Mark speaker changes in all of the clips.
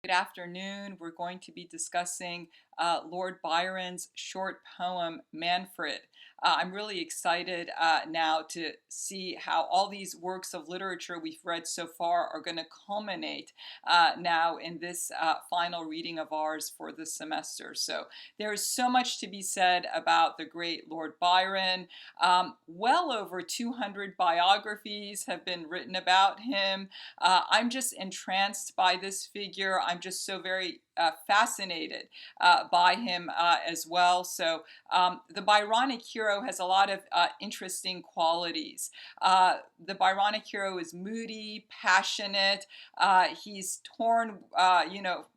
Speaker 1: Good afternoon. We're going to be discussing Lord Byron's short poem, Manfred. I'm really excited now to see how all these works of literature we've read so far are going to culminate now in this final reading of ours for the semester. So there is so much to be said about the great Lord Byron. Well over 200 biographies have been written about him. I'm just entranced by this figure. I'm just so very fascinated by him as well. So the Byronic Hero has a lot of interesting qualities. The Byronic Hero is moody, passionate. He's torn,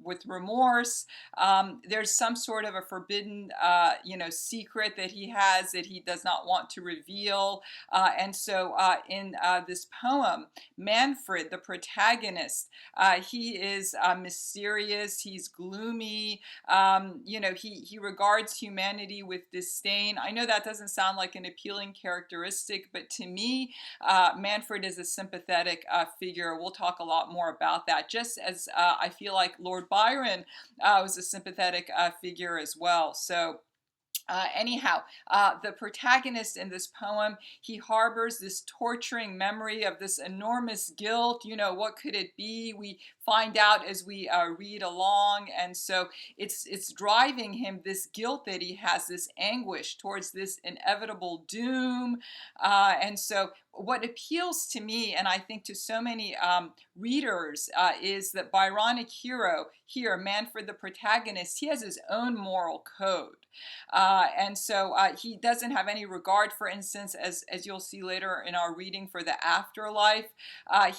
Speaker 1: with remorse. There's some sort of a forbidden, secret that he has that he does not want to reveal. And so in this poem, Manfred, the protagonist, he is mysterious. He's gloomy. He regards humanity with disdain. I know that doesn't sound like an appealing characteristic, but to me, Manfred is a sympathetic figure. We'll talk a lot more about that, just as I feel like Lord Byron was a sympathetic figure as well. So the protagonist in this poem, he harbors this torturing memory of this enormous guilt. What could it be? We find out as we read along, and so it's driving him, this guilt that he has, this anguish towards this inevitable doom. And so what appeals to me, and I think to so many readers, is that Byronic Hero here, Manfred the protagonist, he has his own moral code. And so he doesn't have any regard, for instance, as you'll see later in our reading, for the afterlife.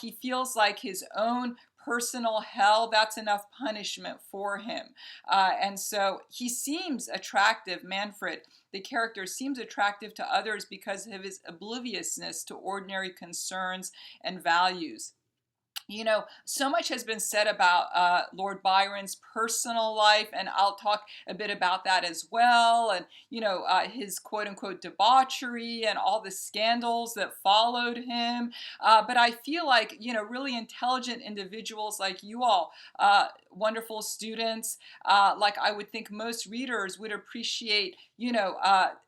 Speaker 1: He feels like his own personal hell, that's enough punishment for him. And so he seems attractive, Manfred, the character seems attractive to others because of his obliviousness to ordinary concerns and values. So much has been said about Lord Byron's personal life, and I'll talk a bit about that as well, and, his quote-unquote debauchery and all the scandals that followed him. But I feel like, really intelligent individuals like you all, wonderful students, like I would think most readers would appreciate,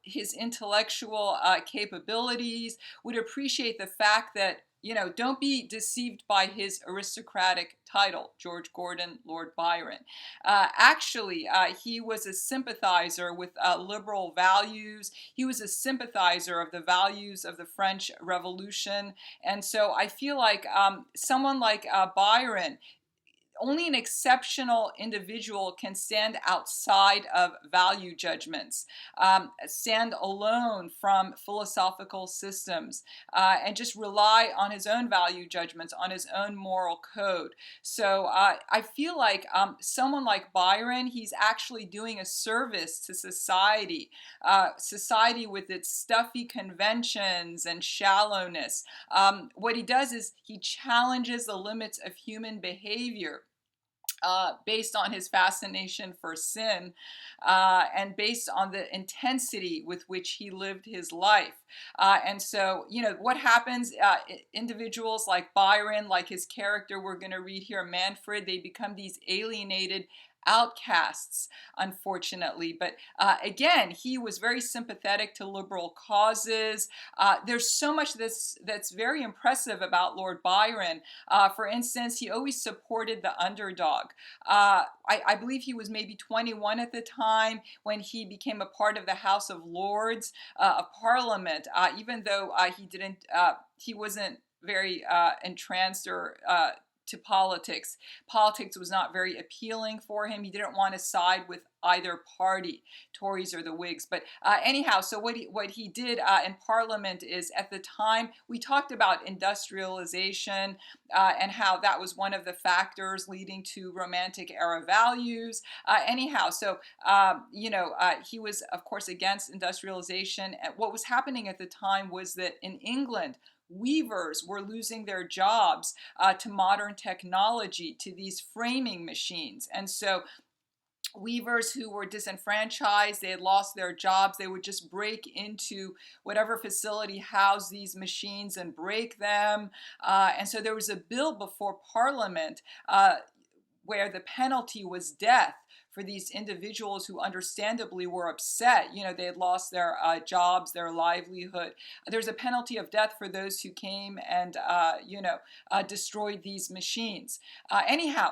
Speaker 1: his intellectual capabilities, would appreciate the fact that, don't be deceived by his aristocratic title, George Gordon, Lord Byron. Actually, he was a sympathizer with liberal values. He was a sympathizer of the values of the French Revolution. And so I feel like someone like Byron, only an exceptional individual can stand outside of value judgments, stand alone from philosophical systems, and just rely on his own value judgments, on his own moral code. So I feel like someone like Byron, he's actually doing a service to society, society with its stuffy conventions and shallowness. What he does is he challenges the limits of human behavior. Based on his fascination for sin, and based on the intensity with which he lived his life. And so, what happens, individuals like Byron, like his character we're going to read here, Manfred, they become these alienated outcasts, unfortunately. But again, he was very sympathetic to liberal causes. There's so much that's very impressive about Lord Byron. For instance, he always supported the underdog. I believe he was maybe 21 at the time when he became a part of the House of Lords, of Parliament, even though he wasn't very entranced or to politics. Politics was not very appealing for him. He didn't want to side with either party, Tories or the Whigs. But anyhow, so what he did in Parliament is, at the time, we talked about industrialization and how that was one of the factors leading to Romantic era values. He was, of course, against industrialization. And what was happening at the time was that in England, weavers were losing their jobs to modern technology, to these framing machines. And so weavers who were disenfranchised, they had lost their jobs, they would just break into whatever facility housed these machines and break them. And so there was a bill before Parliament where the penalty was death for these individuals who understandably were upset. They had lost their jobs, their livelihood. There's a penalty of death for those who came and, destroyed these machines. Anyhow,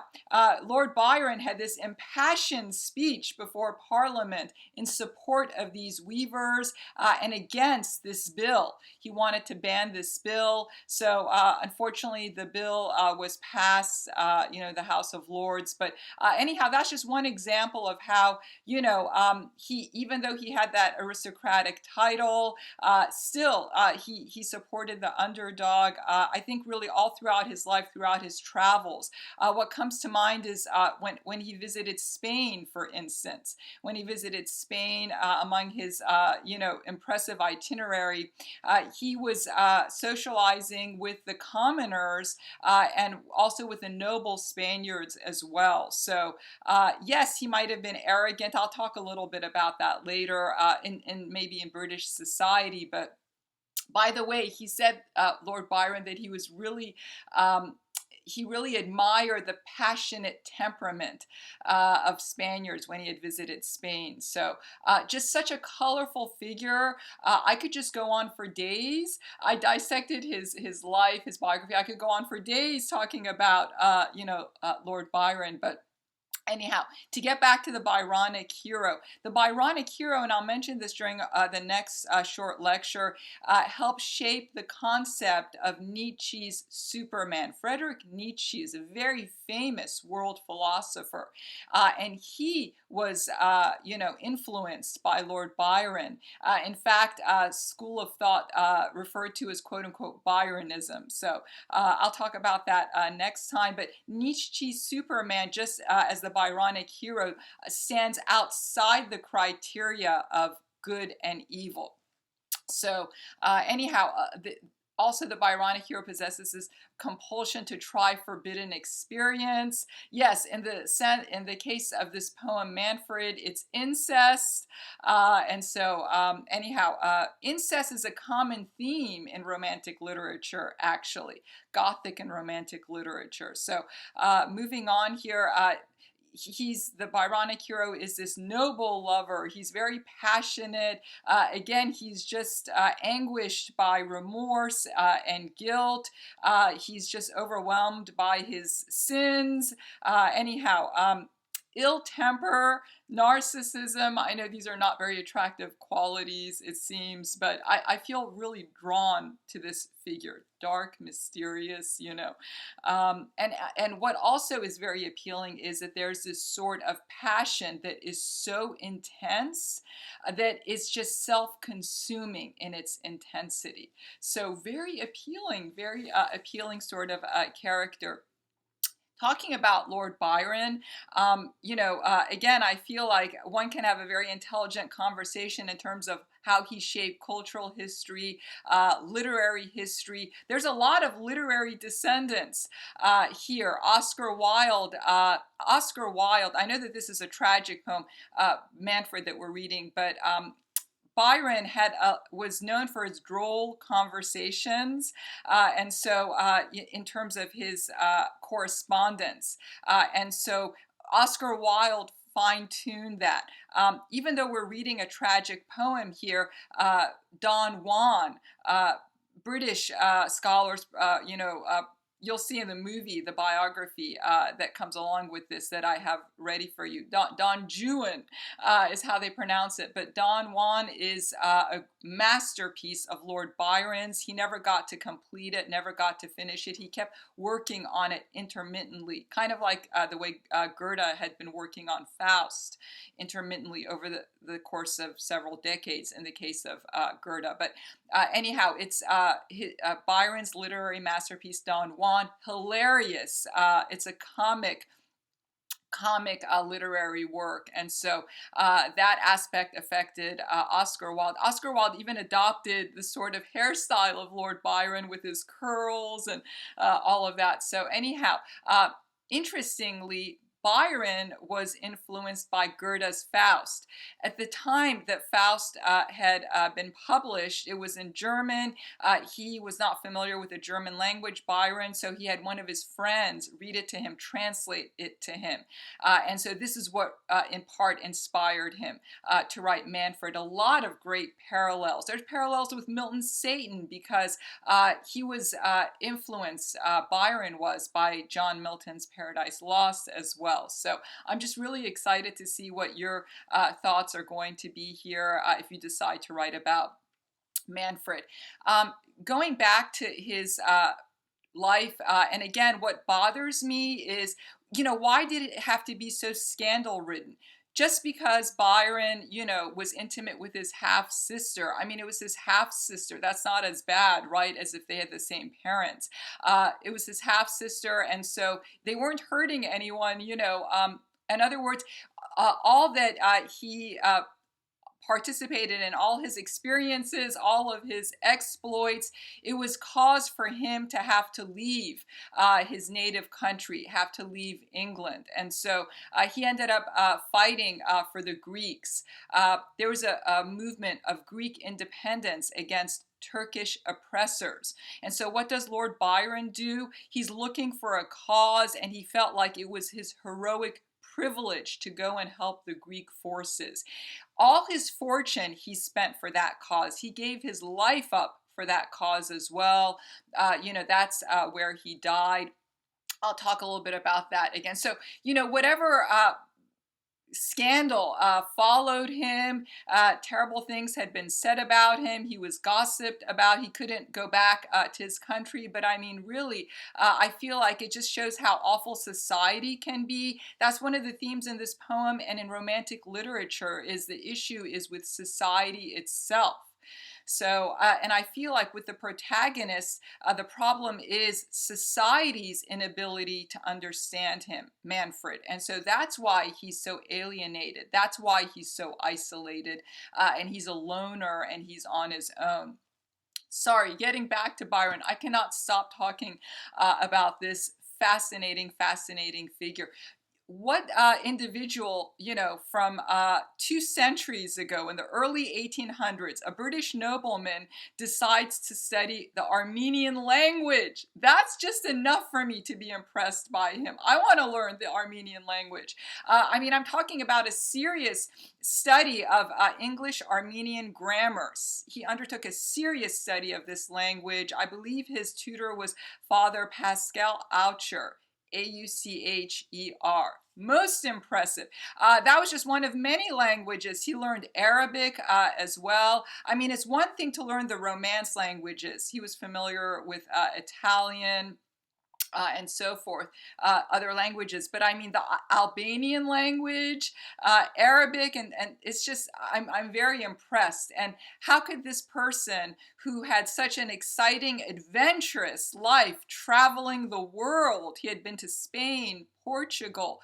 Speaker 1: Lord Byron had this impassioned speech before Parliament in support of these weavers and against this bill. He wanted to ban this bill. So unfortunately, the bill was passed, the House of Lords. But anyhow, that's just one example of how, he, even though he had that aristocratic title, still he supported the underdog. I think really all throughout his life, throughout his travels. What comes to mind is when he visited Spain, for instance. When he visited Spain, among his impressive itinerary, he was socializing with the commoners and also with the noble Spaniards as well. So yes, he might have been arrogant. I'll talk a little bit about that later in maybe in British society. But by the way, he said, Lord Byron, that he really admired the passionate temperament of Spaniards when he had visited Spain. So just such a colorful figure. I could just go on for days. I dissected his life, his biography. I could go on for days talking about, Lord Byron, but anyhow, to get back to the Byronic hero, and I'll mention this during the next short lecture, helped shape the concept of Nietzsche's Superman. Friedrich Nietzsche is a very famous world philosopher, and he was, influenced by Lord Byron. In fact, school of thought referred to as quote unquote Byronism. So I'll talk about that next time. But Nietzsche's Superman, just as the Byronic hero, stands outside the criteria of good and evil. So also, the Byronic hero possesses this compulsion to try forbidden experience. Yes, in the case of this poem, Manfred, it's incest. Incest is a common theme in Romantic literature, actually, Gothic and Romantic literature. So moving on here, the Byronic hero is this noble lover. He's very passionate. Again, he's just anguished by remorse and guilt. He's just overwhelmed by his sins. Ill temper, narcissism. I know these are not very attractive qualities, it seems, but I feel really drawn to this figure. Dark, mysterious, And what also is very appealing is that there's this sort of passion that is so intense that it's just self-consuming in its intensity. So very appealing sort of character. Talking about Lord Byron, again, I feel like one can have a very intelligent conversation in terms of how he shaped cultural history, literary history. There's a lot of literary descendants here. Oscar Wilde, I know that this is a tragic poem, Manfred, that we're reading, but Byron was known for his droll conversations, and so in terms of his correspondence, and so Oscar Wilde fine-tuned that. Even though we're reading a tragic poem here, Don Juan, British scholars, you'll see in the movie, the biography that comes along with this that I have ready for you. Don Juan is how they pronounce it, but Don Juan is a masterpiece of Lord Byron's. He never got to complete it, never got to finish it. He kept working on it intermittently, kind of like the way Goethe had been working on Faust intermittently over the course of several decades in the case of Goethe. But anyhow, it's Byron's literary masterpiece, Don Juan. Hilarious. It's a comic literary work, and so that aspect affected Oscar Wilde. Oscar Wilde even adopted the sort of hairstyle of Lord Byron with his curls and all of that. So anyhow, interestingly, Byron was influenced by Goethe's Faust. At the time that Faust had been published, it was in German. He was not familiar with the German language, Byron, so he had one of his friends read it to him, translate it to him. And so this is what in part inspired him to write Manfred. A lot of great parallels. There's parallels with Milton's Satan because he was influenced, Byron was, by John Milton's Paradise Lost as well. So I'm just really excited to see what your thoughts are going to be here if you decide to write about Manfred. Going back to his life, and again, what bothers me is, why did it have to be so scandal-ridden? Just because Byron, was intimate with his half-sister. I mean, it was his half-sister. That's not as bad, right, as if they had the same parents. It was his half-sister, and so they weren't hurting anyone, In other words, all that he participated in, all his experiences, all of his exploits, it was cause for him to have to leave his native country, have to leave England. And so he ended up fighting for the Greeks. There was a movement of Greek independence against Turkish oppressors. And so what does Lord Byron do? He's looking for a cause, and he felt like it was his heroic privilege to go and help the Greek forces. All his fortune he spent for that cause. He gave his life up for that cause as well. That's where he died. I'll talk a little bit about that again. So, whatever scandal followed him. Terrible things had been said about him. He was gossiped about. He couldn't go back to his country. But I mean, really, I feel like it just shows how awful society can be. That's one of the themes in this poem and in Romantic literature, is the issue is with society itself. So, and I feel like with the protagonist, the problem is society's inability to understand him, Manfred. And so that's why he's so alienated. That's why he's so isolated, and he's a loner, and he's on his own. Sorry, getting back to Byron, I cannot stop talking about this fascinating figure. What individual, from 2 centuries ago in the early 1800s, a British nobleman decides to study the Armenian language. That's just enough for me to be impressed by him. I want to learn the Armenian language. I'm talking about a serious study of English Armenian grammar. He undertook a serious study of this language. I believe his tutor was Father Pascal Aucher. Aucher. Most impressive. That was just one of many languages. He learned Arabic as well. I mean, it's one thing to learn the Romance languages. He was familiar with Italian, and so forth, other languages. But I mean, the Albanian language, Arabic, and it's just, I'm very impressed. And how could this person who had such an exciting, adventurous life, traveling the world, he had been to Spain, Portugal,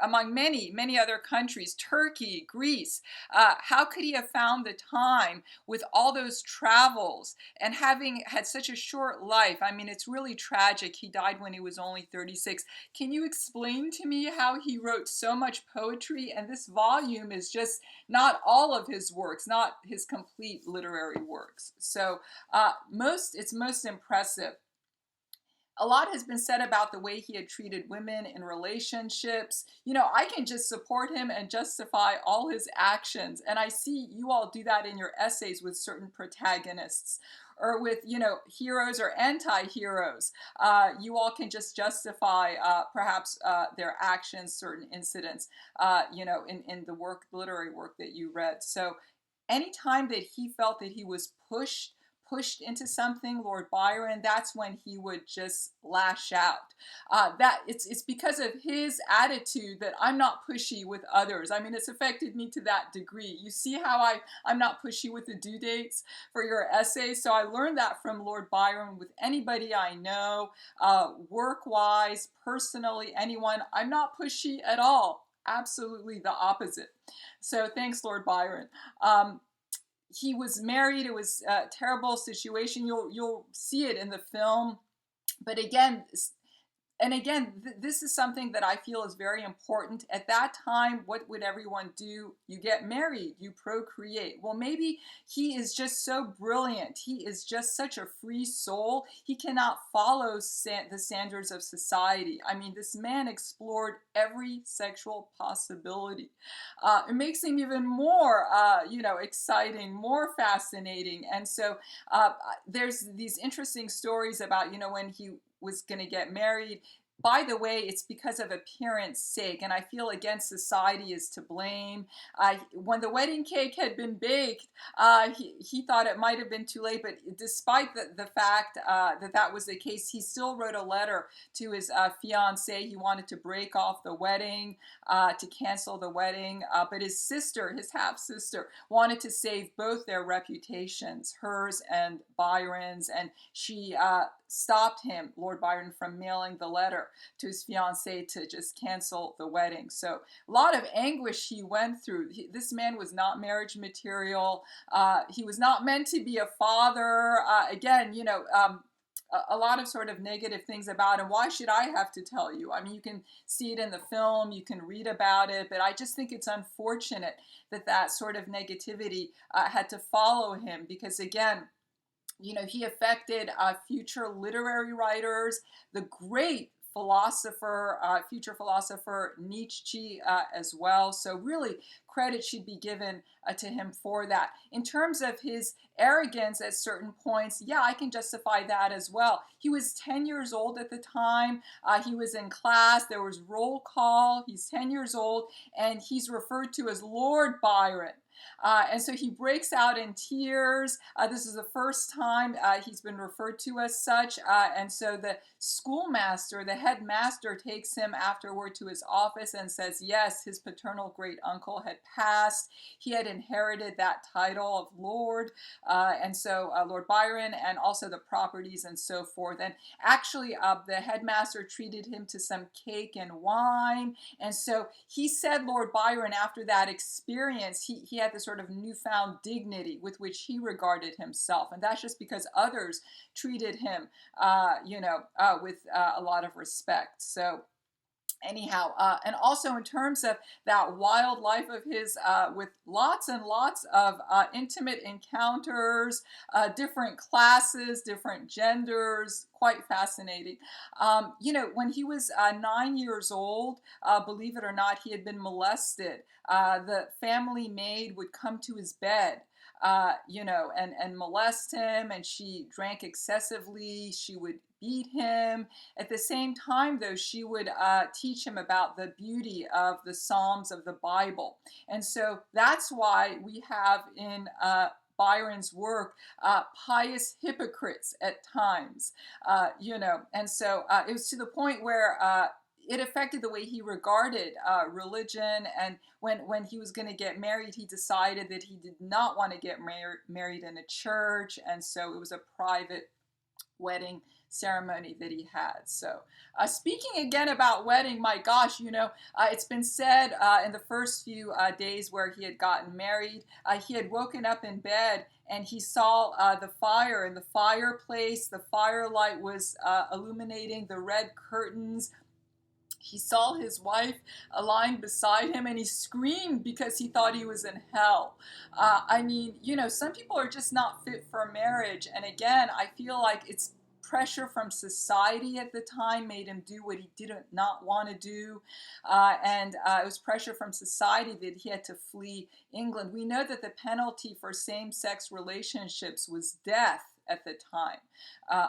Speaker 1: among many other countries, Turkey, Greece, how could he have found the time with all those travels and having had such a short life? I mean, it's really tragic. He died when he was only 36. Can you explain to me how he wrote so much poetry? And this volume is just not all of his works, not his complete literary works. So it's most impressive. A lot has been said about the way he had treated women in relationships. I can just support him and justify all his actions. And I see you all do that in your essays with certain protagonists, or with, heroes or anti-heroes. You all can just justify perhaps their actions, certain incidents, in the literary work that you read. So anytime that he felt that he was pushed into something, Lord Byron, that's when he would just lash out. That it's because of his attitude that I'm not pushy with others. I mean, it's affected me to that degree. You see how I'm not pushy with the due dates for your essays? So I learned that from Lord Byron with anybody I know, work-wise, personally, anyone. I'm not pushy at all. Absolutely the opposite. So thanks, Lord Byron. He was married. It was a terrible situation. You'll see it in the film. But again, and again, this is something that I feel is very important. At that time, what would everyone do? You get married, you procreate. Well, maybe he is just so brilliant. He is just such a free soul. He cannot follow the standards of society. I mean, this man explored every sexual possibility. It makes him even more, exciting, more fascinating. And so there's these interesting stories about, when he was going to get married. By the way, it's because of appearance sake, and I feel, again, society is to blame. When the wedding cake had been baked, he thought it might have been too late, but despite the fact that was the case, he still wrote a letter to his fiancée. He wanted to break off the wedding, to cancel the wedding, but his sister, his half-sister, wanted to save both their reputations, hers and Byron's, and she stopped him, Lord Byron, from mailing the letter to his fiancée to just cancel the wedding. So a lot of anguish he went through. This man was not marriage material. He was not meant to be a father. Again, a lot of sort of negative things about him. Why should I have to tell you? I mean, you can see it in the film, you can read about it, but I just think it's unfortunate that sort of negativity had to follow him, because again, he affected future literary writers, the great philosopher, future philosopher Nietzsche as well. So really, credit should be given to him for that. In terms of his arrogance at certain points, yeah, I can justify that as well. He was 10 years old at the time. He was in class. There was roll call. He's 10 years old, and he's referred to as Lord Byron. And so he breaks out in tears. This is the first time he's been referred to as such. And so the schoolmaster, the headmaster, takes him afterward to his office and says, yes, his paternal great uncle had passed. He had inherited that title of Lord. And so Lord Byron, and also the properties and so forth. And actually, the headmaster treated him to some cake and wine. And so he said, Lord Byron, after that experience, he had this sort of newfound dignity with which he regarded himself. And that's just because others treated him, with a lot of respect. So anyhow, and also in terms of that wild life of his, with lots and lots of intimate encounters, different classes, different genders, quite fascinating. When he was 9 years old, believe it or not, he had been molested. The family maid would come to his bed, and molest him, and she drank excessively. She would beat him. At the same time, though, she would teach him about the beauty of the Psalms of the Bible. And so that's why we have in Byron's work pious hypocrites at times, and so it was to the point where it affected the way he regarded religion. And when he was going to get married, he decided that he did not want to get married in a church, and so it was a private wedding ceremony that he had. So speaking again about wedding, my gosh, it's been said in the first few days where he had gotten married, he had woken up in bed and he saw the fire in the fireplace. The firelight was illuminating the red curtains. He saw his wife lying beside him, and he screamed because he thought he was in hell. Some people are just not fit for marriage. And again, I feel like it's pressure from society at the time made him do what he did not want to do. And it was pressure from society that he had to flee England. We know that the penalty for same-sex relationships was death at the time,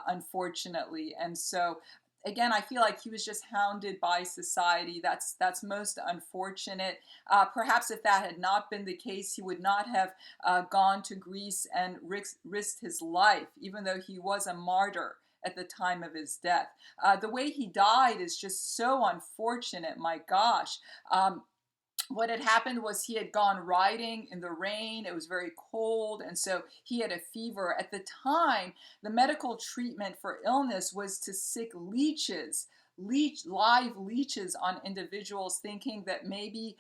Speaker 1: unfortunately. And so again, I feel like he was just hounded by society. That's most unfortunate. Perhaps if that had not been the case, he would not have gone to Greece and risked his life, even though he was a martyr at the time of his death. The way he died is just so unfortunate, my gosh. What had happened was he had gone riding in the rain. It was very cold, and so he had a fever. At the time, the medical treatment for illness was to sick live leeches on individuals, thinking that maybe,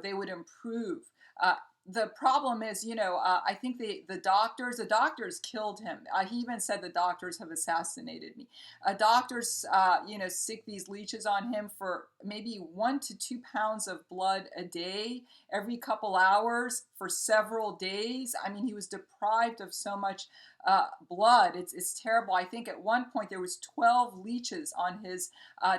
Speaker 1: they would improve. the problem is, I think the doctors killed him. He even said the doctors have assassinated me. Doctors, stick these leeches on him for maybe 1 to 2 pounds of blood a day, every couple hours for several days. I mean, he was deprived of so much blood. It's terrible. I think at one point there was 12 leeches on his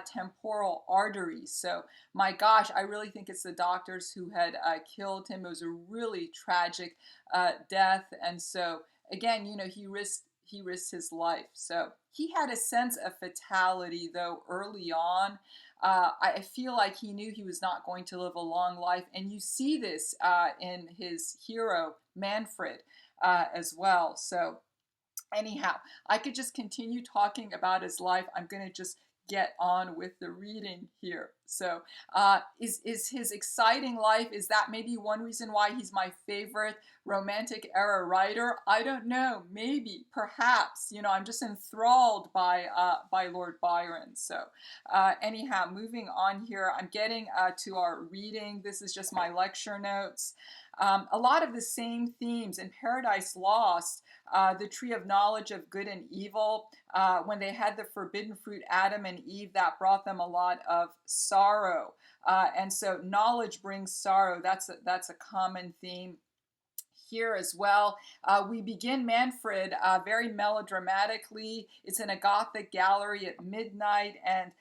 Speaker 1: temporal arteries. So my gosh, I really think it's the doctors who had killed him. It was a really tragic death, and so again, he risked his life. So he had a sense of fatality, though, early on. I feel like he knew he was not going to live a long life, and you see this in his hero Manfred as well. So anyhow, I could just continue talking about his life. I'm going to just get on with the reading here. So, is his exciting life, is that maybe one reason why he's my favorite romantic era writer? I don't know. Maybe, perhaps. I'm just enthralled by Lord Byron. So, anyhow, moving on here, I'm getting to our reading. This is just my lecture notes. A lot of the same themes in Paradise Lost, the tree of knowledge of good and evil. When they had the forbidden fruit, Adam and Eve, that brought them a lot of sorrow. And so knowledge brings sorrow. That's a common theme here as well. We begin Manfred very melodramatically. It's in a Gothic gallery at midnight, and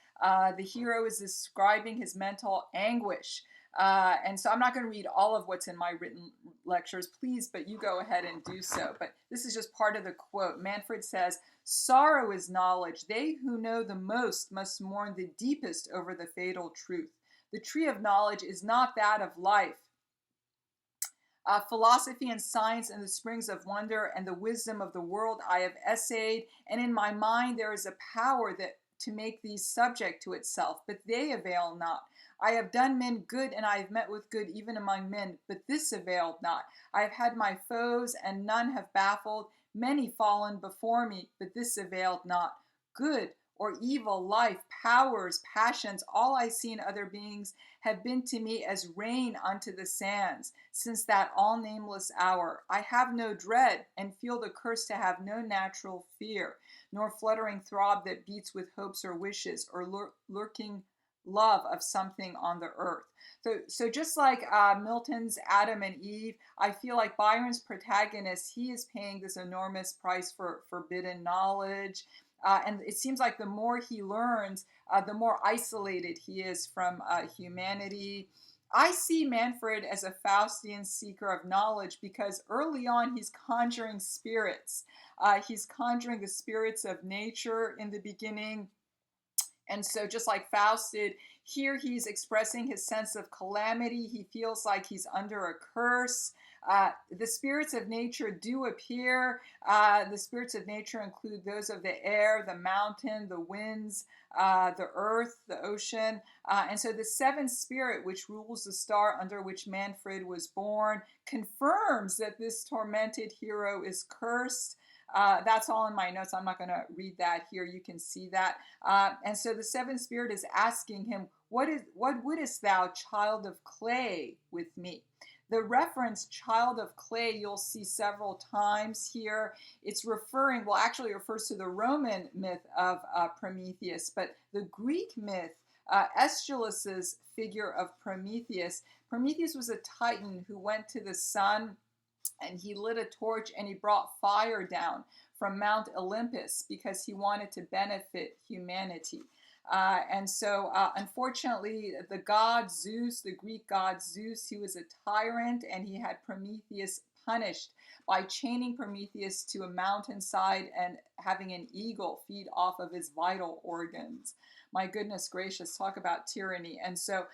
Speaker 1: the hero is describing his mental anguish. And so I'm not going to read all of what's in my written lectures, please, but you go ahead and do so. But this is just part of the quote. Manfred says, "Sorrow is knowledge. They who know the most must mourn the deepest over the fatal truth. The tree of knowledge is not that of life. Philosophy and science and the springs of wonder and the wisdom of the world I have essayed, and in my mind there is a power that to make these subject to itself, but they avail not. I have done men good, and I have met with good even among men, but this availed not. I have had my foes, and none have baffled, many fallen before me, but this availed not. Good or evil, life, powers, passions, all I see in other beings have been to me as rain unto the sands, since that all nameless hour. I have no dread, and feel the curse to have no natural fear, nor fluttering throb that beats with hopes or wishes, or lurking love of something on the earth." So just like Milton's Adam and Eve, I feel like Byron's protagonist, he is paying this enormous price for forbidden knowledge. And it seems like the more he learns, the more isolated he is from humanity. I see Manfred as a Faustian seeker of knowledge because early on he's conjuring spirits. He's conjuring the spirits of nature in the beginning. And so just like Faust did, here he's expressing his sense of calamity. He feels like he's under a curse. The spirits of nature do appear. The spirits of nature include those of the air, the mountain, the winds, the earth, the ocean. And so the seventh spirit, which rules the star under which Manfred was born, confirms that this tormented hero is cursed. That's all in my notes. I'm not going to read that here. You can see that. And so the seventh spirit is asking him, what wouldest thou, child of clay, with me? The reference child of clay you'll see several times here. It's actually refers to the Roman myth of Prometheus, but the Greek myth, Aeschylus's figure of Prometheus. Prometheus was a titan who went to the sun, and he lit a torch and he brought fire down from Mount Olympus because he wanted to benefit humanity. And so, unfortunately, the god Zeus, the Greek god Zeus, he was a tyrant, and he had Prometheus punished by chaining Prometheus to a mountainside and having an eagle feed off of his vital organs. My goodness gracious, talk about tyranny. And so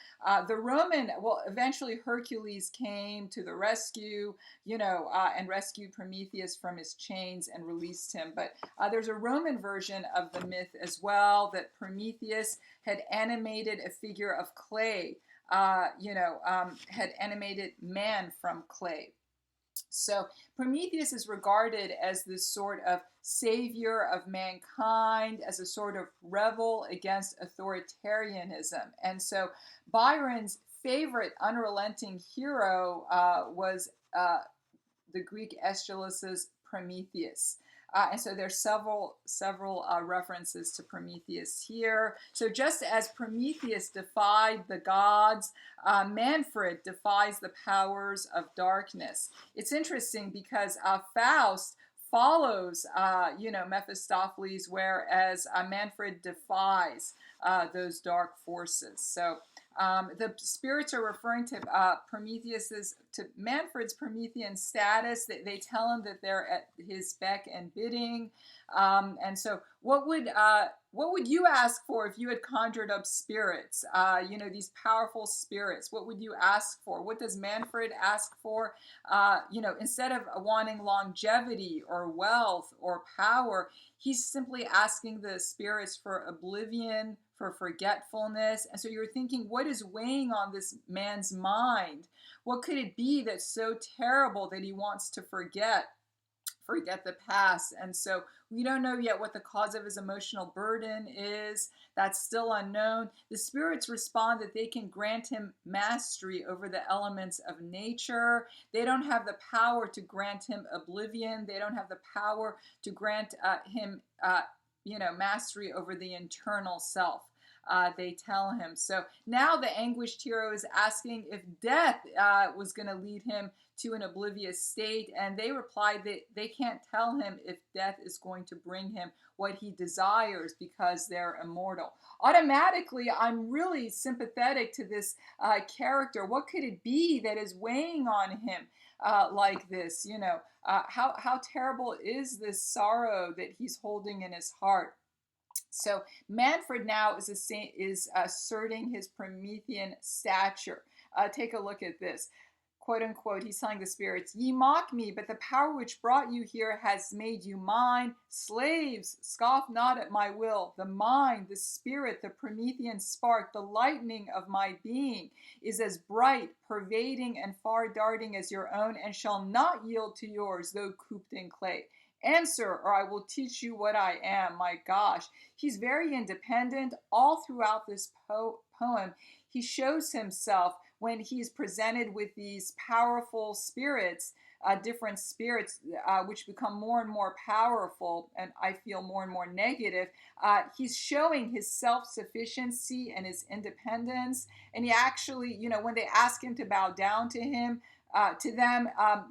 Speaker 1: eventually Hercules came to the rescue, and rescued Prometheus from his chains and released him. But there's a Roman version of the myth as well, that Prometheus had animated a figure of clay, had animated man from clay. So Prometheus is regarded as this sort of savior of mankind, as a sort of rebel against authoritarianism. And so Byron's favorite unrelenting hero was the Greek Aeschylus's Prometheus. And so there's several references to Prometheus here. So just as Prometheus defied the gods, Manfred defies the powers of darkness. It's interesting because Faust follows, Mephistopheles, whereas Manfred defies those dark forces. So the spirits are referring to to Manfred's Promethean status. They tell him that they're at his beck and bidding. And so, what would you ask for if you had conjured up spirits? These powerful spirits. What would you ask for? What does Manfred ask for? Instead of wanting longevity or wealth or power, he's simply asking the spirits for oblivion, for forgetfulness. And so you're thinking, what is weighing on this man's mind? What could it be that's so terrible that he wants to forget the past? And so we don't know yet what the cause of his emotional burden is. That's still unknown. The spirits respond that they can grant him mastery over the elements of nature. They don't have the power to grant him oblivion. They don't have the power to grant him mastery over the internal self. They tell him. So now the anguished hero is asking if death was going to lead him to an oblivious state, and they reply that they can't tell him if death is going to bring him what he desires because they're immortal. Automatically, I'm really sympathetic to this character. What could it be that is weighing on him like this? How terrible is this sorrow that he's holding in his heart? So Manfred now is asserting his Promethean stature. Take a look at this. Quote unquote, he's telling the spirits, "Ye mock me, but the power which brought you here has made you mine. Slaves, scoff not at my will. The mind, the spirit, the Promethean spark, the lightning of my being is as bright, pervading, and far darting as your own, and shall not yield to yours, though cooped in clay. Answer, or I will teach you what I am." My gosh, he's very independent all throughout this poem. He shows himself when he's presented with these powerful spirits, different spirits, which become more and more powerful, and I feel more and more negative. He's showing his self-sufficiency and his independence. And he actually, when they ask him to bow down to them,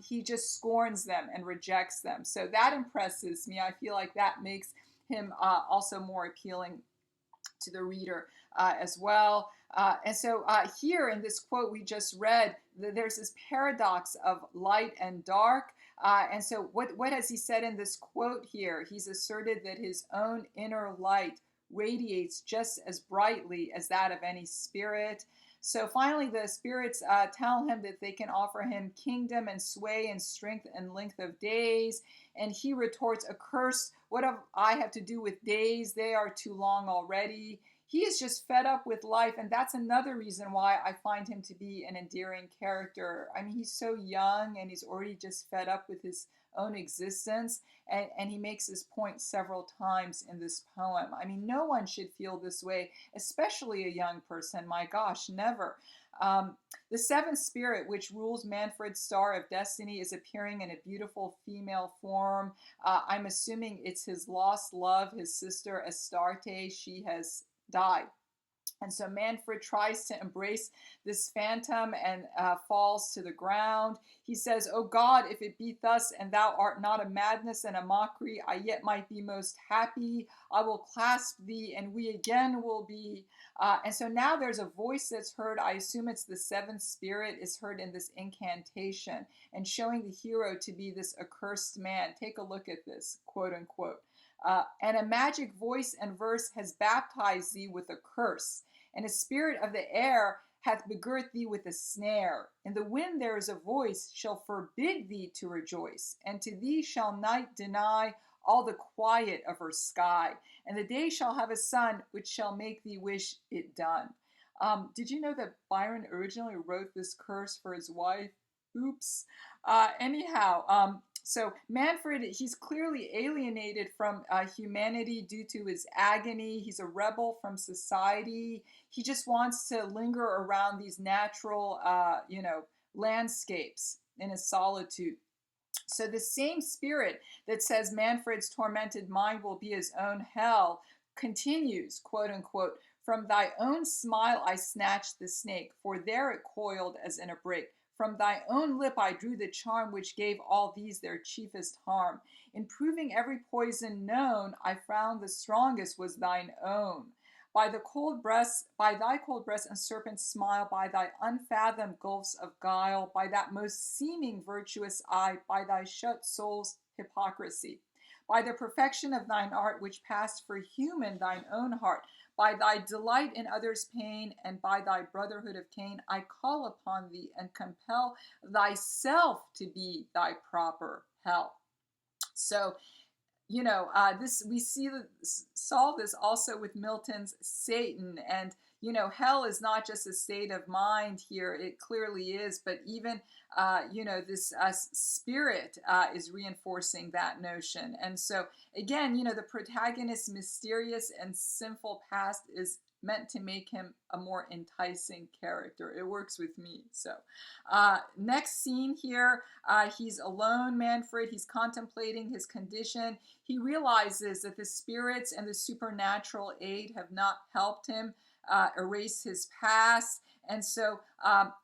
Speaker 1: he just scorns them and rejects them. So that impresses me. I feel like that makes him also more appealing to the reader as well. And so here in this quote we just read, there's this paradox of light and dark. And so what has he said in this quote here? He's asserted that his own inner light radiates just as brightly as that of any spirit. So finally, the spirits tell him that they can offer him kingdom and sway and strength and length of days. And he retorts, "Accursed, what have I have to do with days? They are too long already." He is just fed up with life, and that's another reason why I find him to be an endearing character. I mean, he's so young, and he's already just fed up with his own existence, and he makes this point several times in this poem. I mean, no one should feel this way, especially a young person. My gosh, never. The seventh spirit, which rules Manfred's star of destiny, is appearing in a beautiful female form. I'm assuming it's his lost love, his sister Astarte. She has died. And so Manfred tries to embrace this phantom and falls to the ground. He says, "O God, if it be thus, and thou art not a madness and a mockery, I yet might be most happy. I will clasp thee, and we again will be." And so now there's a voice that's heard. I assume it's the seventh spirit is heard in this incantation and showing the hero to be this accursed man. Take a look at this, quote unquote. "And a magic voice and verse has baptized thee with a curse, and a spirit of the air hath begirt thee with a snare. In the wind there is a voice shall forbid thee to rejoice, and to thee shall night deny all the quiet of her sky, and the day shall have a sun which shall make thee wish it done." Did you know that Byron originally wrote this curse for his wife? Oops. So Manfred, he's clearly alienated from humanity due to his agony. He's a rebel from society. He just wants to linger around these natural, landscapes. in his solitude. So the same spirit that says Manfred's tormented mind will be his own hell continues, quote unquote, from thy own smile I snatched the snake, for there it coiled as in a brake. From thy own lip I drew the charm which gave all these their chiefest harm. In proving every poison known, I found the strongest was thine own. By thy cold breast and serpent's smile, by thy unfathomed gulfs of guile, by that most seeming virtuous eye, by thy shut soul's hypocrisy, by the perfection of thine art, which passed for human thine own heart, by thy delight in others' pain, and by thy brotherhood of Cain, I call upon thee and compel thyself to be thy proper hell. So, this we saw this also with Milton's Satan, and hell is not just a state of mind here; it clearly is. But even this spirit is reinforcing that notion. And so again, the protagonist's mysterious and sinful past is meant to make him a more enticing character. It works with me. So next scene here, he's alone, Manfred. He's contemplating his condition. He realizes that the spirits and the supernatural aid have not helped him erase his past. And so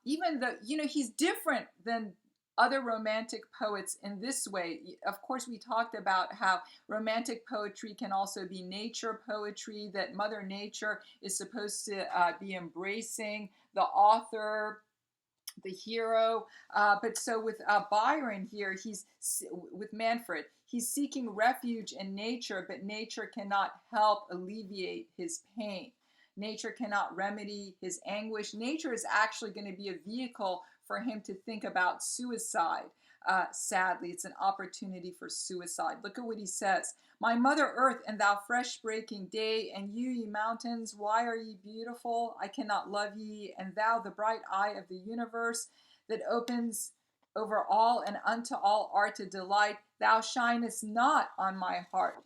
Speaker 1: even though, he's different than other romantic poets in this way. Of course, we talked about how romantic poetry can also be nature poetry, that Mother Nature is supposed to be embracing the author, the hero. But so with Byron here, with Manfred, he's seeking refuge in nature, but nature cannot help alleviate his pain. Nature cannot remedy his anguish. Nature is actually going to be a vehicle for him to think about suicide. Sadly, it's an opportunity for suicide. Look at what he says. My mother earth, and thou fresh breaking day, and you, ye mountains, why are ye beautiful? I cannot love ye, and thou, the bright eye of the universe, that opens over all and unto all art a delight, thou shinest not on my heart.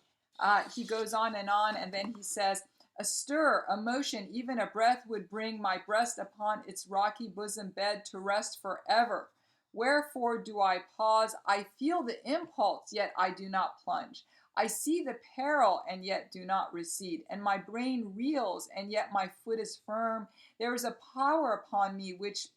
Speaker 1: He goes on, and then he says, a stir, a motion, even a breath would bring my breast upon its rocky bosom bed to rest forever. Wherefore do I pause? I feel the impulse, yet I do not plunge. I see the peril, and yet do not recede. And my brain reels, and yet my foot is firm. There is a power upon me which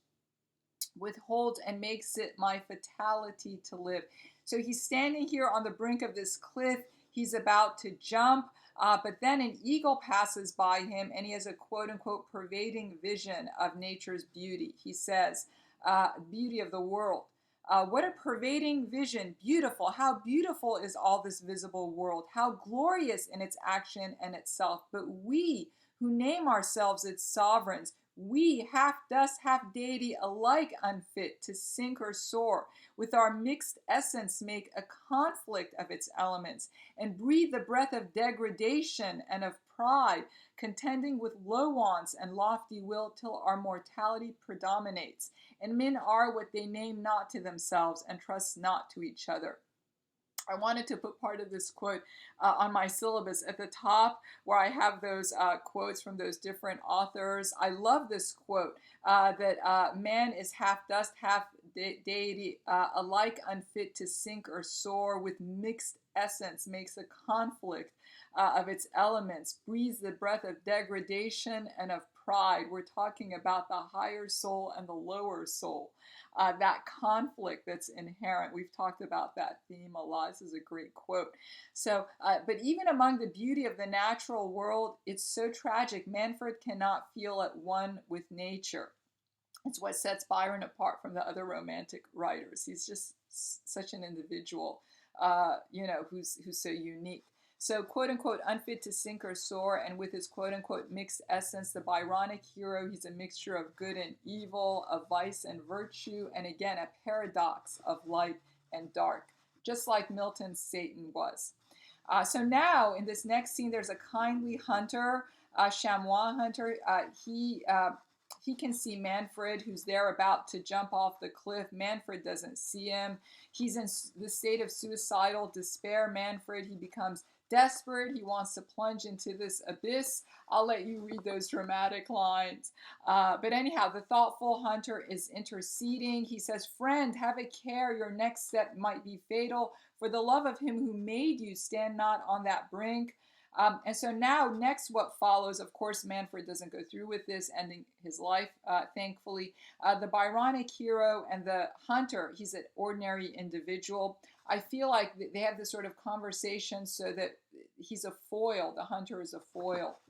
Speaker 1: withholds and makes it my fatality to live. So he's standing here on the brink of this cliff. He's about to jump. But then an eagle passes by him, and he has a quote-unquote pervading vision of nature's beauty. He says, beauty of the world. What a pervading vision. Beautiful. How beautiful is all this visible world. How glorious in its action and itself. But we, who name ourselves its sovereigns, we, half dust, half deity, alike unfit to sink or soar, with our mixed essence make a conflict of its elements, and breathe the breath of degradation and of pride, contending with low wants and lofty will, till our mortality predominates, and men are what they name not to themselves, and trust not to each other. I wanted to put part of this quote on my syllabus at the top, where I have those quotes from those different authors. I love this quote that man is half dust, half deity, alike unfit to sink or soar, with mixed essence makes a conflict of its elements, breathes the breath of degradation and of pride. We're talking about the higher soul and the lower soul. That conflict that's inherent. We've talked about that theme a lot. This is a great quote. So, but even among the beauty of the natural world, it's so tragic. Manfred cannot feel at one with nature. It's what sets Byron apart from the other romantic writers. He's just such an individual, who's so unique. So, quote unquote, unfit to sink or soar, and with his quote unquote mixed essence, the Byronic hero, he's a mixture of good and evil, of vice and virtue, and again, a paradox of light and dark, just like Milton's Satan was. So now, in this next scene, there's a kindly hunter, a chamois hunter. He can see Manfred, who's there about to jump off the cliff. Manfred doesn't see him. He's in the state of suicidal despair. Manfred, he becomes desperate. He wants to plunge into this abyss. I'll let you read those dramatic lines. But anyhow, the thoughtful hunter is interceding. He says, "Friend, have a care. Your next step might be fatal. For the love of him who made you, stand not on that brink." And so now, next, what follows, of course, Manfred doesn't go through with this, ending his life, thankfully. The Byronic hero and the hunter, he's an ordinary individual. I feel like they have this sort of conversation so that he's a foil, the hunter is a foil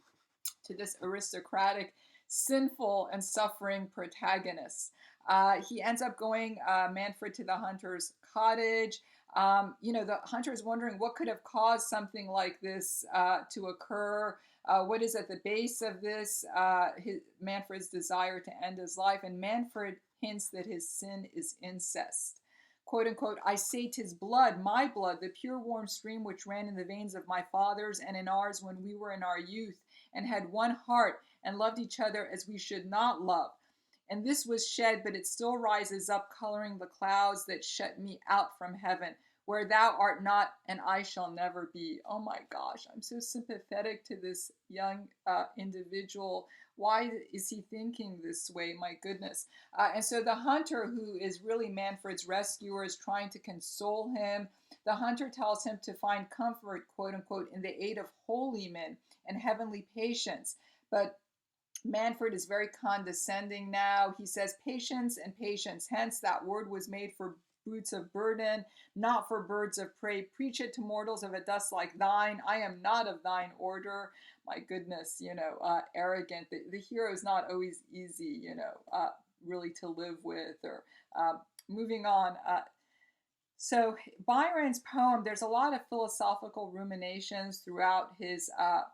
Speaker 1: to this aristocratic, sinful, and suffering protagonist. He ends up going, Manfred, to the hunter's cottage. The hunter is wondering what could have caused something like this to occur. What is at the base of this? Manfred's desire to end his life. And Manfred hints that his sin is incest. Quote unquote, "I say 'tis blood, my blood, the pure warm stream which ran in the veins of my fathers and in ours when we were in our youth, and had one heart, and loved each other as we should not love. And this was shed, but it still rises up, coloring the clouds that shut me out from heaven, where thou art not, and I shall never be." Oh my gosh, I'm so sympathetic to this young individual. Why is he thinking this way? My goodness. And so the hunter, who is really Manfred's rescuer, is trying to console him. The hunter tells him to find comfort, quote unquote, in the aid of holy men and heavenly patience. But Manfred is very condescending now. He says, "Patience and patience. Hence that word was made for brutes of burden, not for birds of prey. Preach it to mortals of a dust like thine. I am not of thine order." My goodness, arrogant. The hero is not always easy, really to live with. Or moving on. So Byron's poem, there's a lot of philosophical ruminations throughout his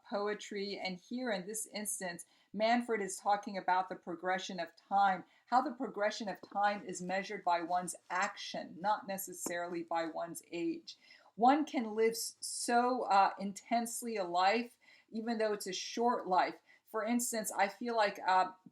Speaker 1: poetry. And here in this instance, Manfred is talking about the progression of time, how the progression of time is measured by one's action, not necessarily by one's age. One can live so intensely a life, even though it's a short life. For instance, I feel like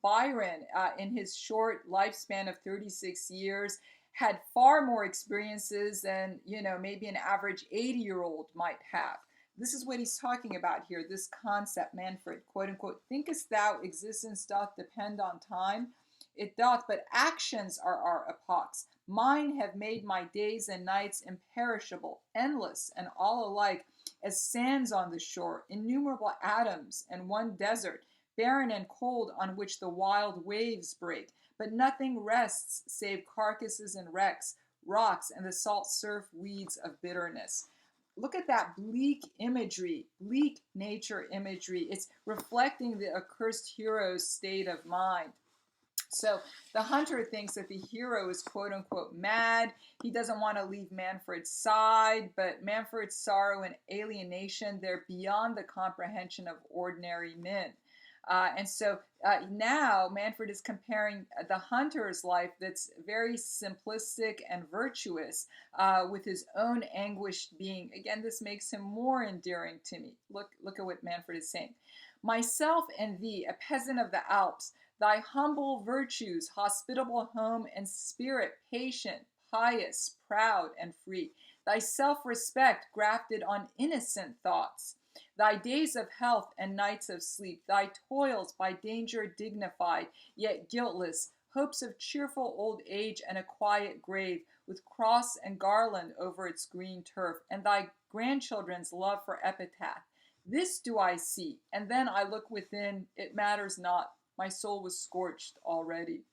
Speaker 1: Byron, in his short lifespan of 36 years, had far more experiences than, maybe an average 80-year-old might have. This is what he's talking about here, this concept, Manfred, quote unquote, "Thinkest thou existence doth depend on time? It doth, but actions are our epochs. Mine have made my days and nights imperishable, endless, and all alike as sands on the shore, innumerable atoms and one desert, barren and cold, on which the wild waves break. But nothing rests save carcasses and wrecks, rocks, and the salt surf weeds of bitterness." Look at that bleak imagery, bleak nature imagery. It's reflecting the accursed hero's state of mind. So the hunter thinks that the hero is quote unquote mad. He doesn't want to leave Manfred's side, but Manfred's sorrow and alienation, they're beyond the comprehension of ordinary men. And so now Manfred is comparing the hunter's life that's very simplistic and virtuous with his own anguished being. Again, this makes him more endearing to me. Look at what Manfred is saying. "Myself and thee, a peasant of the Alps, thy humble virtues, hospitable home and spirit, patient, pious, proud, and free, thy self-respect grafted on innocent thoughts, thy days of health and nights of sleep, thy toils by danger dignified, yet guiltless, hopes of cheerful old age and a quiet grave, with cross and garland over its green turf, and thy grandchildren's love for epitaph. This do I see, and then I look within, it matters not, my soul was scorched already."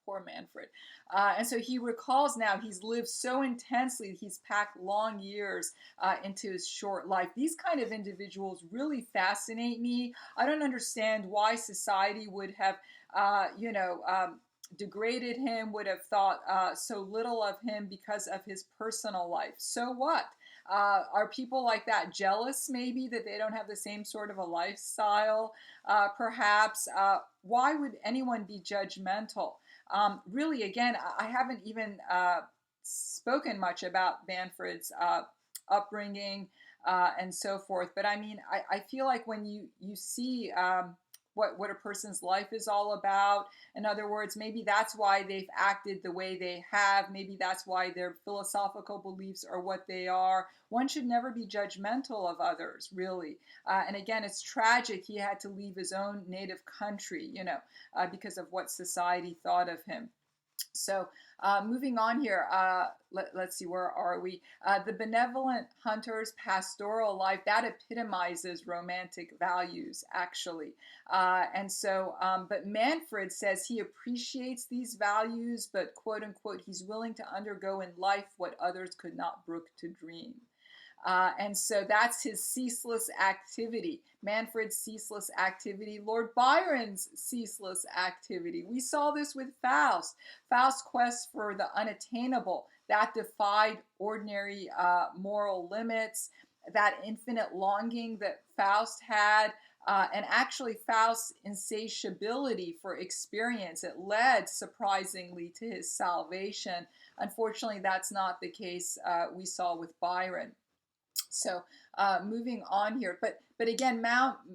Speaker 1: Poor Manfred. And so he recalls now he's lived so intensely, he's packed long years into his short life. These kind of individuals really fascinate me. I don't understand why society would have, degraded him, would have thought so little of him because of his personal life. So what? Are people like that jealous, maybe, that they don't have the same sort of a lifestyle? Perhaps. Why would anyone be judgmental? Really, again, I haven't even spoken much about Manfred's upbringing and so forth. But I mean, I feel like when you see what a person's life is all about. In other words, maybe that's why they've acted the way they have. Maybe that's why their philosophical beliefs are what they are. One should never be judgmental of others, really. And again, it's tragic he had to leave his own native country, because of what society thought of him. So moving on here, let's see, where are we? The benevolent hunter's pastoral life, that epitomizes romantic values, actually. But Manfred says he appreciates these values, but quote unquote, he's willing to undergo in life what others could not brook to dream. And so that's his ceaseless activity. Manfred's ceaseless activity, Lord Byron's ceaseless activity. We saw this with Faust. Faust's quest for the unattainable, that defied ordinary moral limits, that infinite longing that Faust had, and actually Faust's insatiability for experience. It led, surprisingly, to his salvation. Unfortunately, that's not the case we saw with Byron. So moving on here, but again,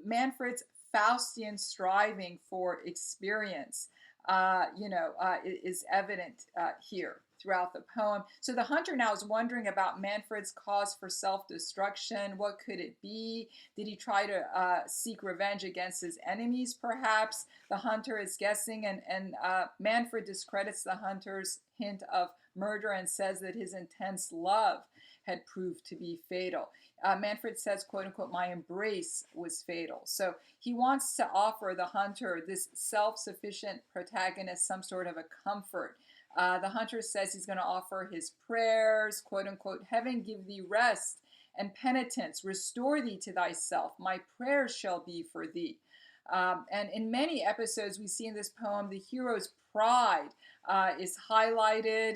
Speaker 1: Manfred's Faustian striving for experience, is evident here throughout the poem. So the hunter now is wondering about Manfred's cause for self-destruction. What could it be? Did he try to seek revenge against his enemies, perhaps? The hunter is guessing, and Manfred discredits the hunter's hint of murder and says that his intense love had proved to be fatal. Manfred says, quote unquote, my embrace was fatal. So he wants to offer the hunter, this self-sufficient protagonist, some sort of a comfort. The hunter says he's going to offer his prayers, quote unquote, heaven give thee rest and penitence, restore thee to thyself. My prayers shall be for thee. And in many episodes we see in this poem, the hero's pride is highlighted,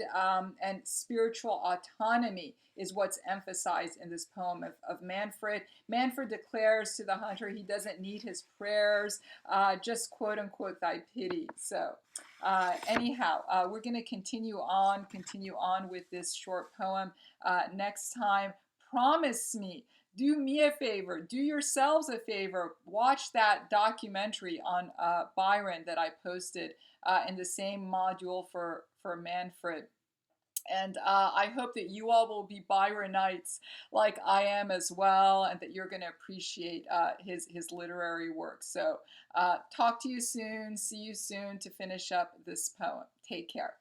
Speaker 1: and spiritual autonomy is what's emphasized in this poem of Manfred. Manfred declares to the hunter he doesn't need his prayers, just quote unquote thy pity. So anyhow, we're going to continue on with this short poem next time. Promise me, do me a favor, do yourselves a favor, watch that documentary on Byron that I posted in the same module for Manfred. And I hope that you all will be Byronites like I am as well, and that you're going to appreciate his literary work. So talk to you soon. See you soon to finish up this poem. Take care.